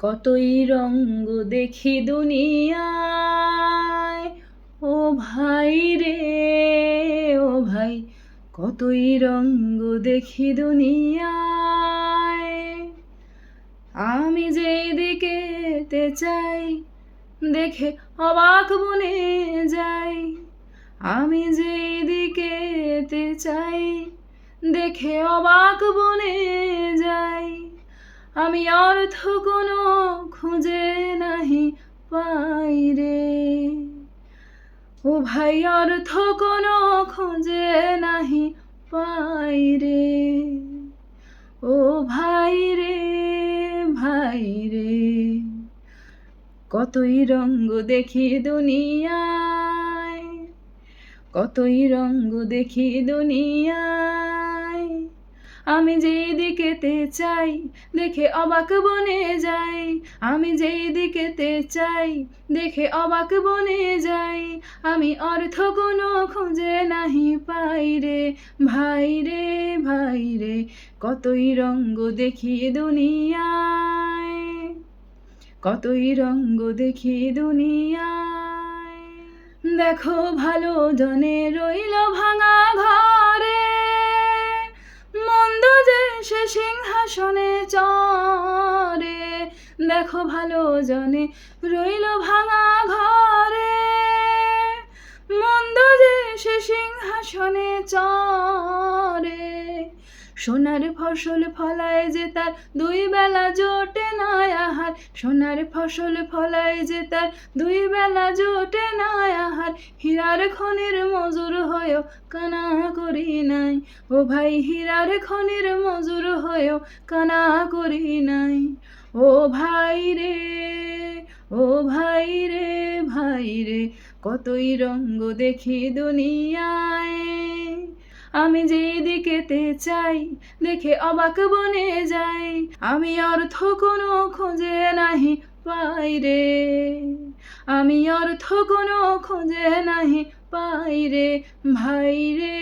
কতই রঙ্গ দেখি দুনিয়ায়, ও ভাই রে ও ভাই, কতই রঙ্গ দেখি দুনিয়ায়। আমি যেদিকেতে চাই দেখে অবাক বনে যাই, আমি যেদিকেতে চাই দেখে অবাক বনে যাই। আমি অর্থ কোনো খুঁজে নাহি পাই রে, ও ভাই অর্থ কোনো খুঁজে নাহি পাই রে। ও ভাই রে ভাই রে, কতই রঙ্গ দেখি দুনিয়ায়, কতই রঙ্গ দেখি দুনিয়ায়। আমি যেদিকেতে চাই দেখে অবাক বনে যাই, আমি যেদিকেতে চাই দেখে অবাক বনে যাই। আমি অর্থ কোনো খুঁজে নাহি পাই রে, ভাই রে ভাই রে, কতই রঙ্গ দেখি দুনিয়ায়, কতই রঙ্গ দেখি দুনিয়ায়। দেখো ভালো জনে রইল ভাঙা ঘরে, মন্দ যে সে সিংহাসনে চড়ে। দেখো ভালো জনে রইল ভাঙা ঘরে, মন্দ যে সে সিংহাসনে চড়ে। সোনার ফসল ফলায় যে তার দুই বেলা জোটে না আহার, সোনার ফসল ফলায় যে তার দুই বেলা জোটে না আহার। হীরার খনির মজুর হয়েও কানা করি নাই, ও ভাই হীরার খনির মজুর হয়েও কানা করি নাই। ও ভাই রে ও ভাই রে ভাই রে, কতই রঙ্গ দেখি দুনিয়ায়। আমি যেদিকেতে চাই দেখে অবাক বনে যাই, আমি অর্থ কোনো খুঁজে নাহি পাই রে, আমি অর্থ কোনো খুঁজে নাহি পাই রে। ভাই রে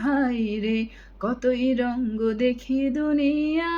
ভাই রে, কতই রঙ্গ দেখি দুনিয়া।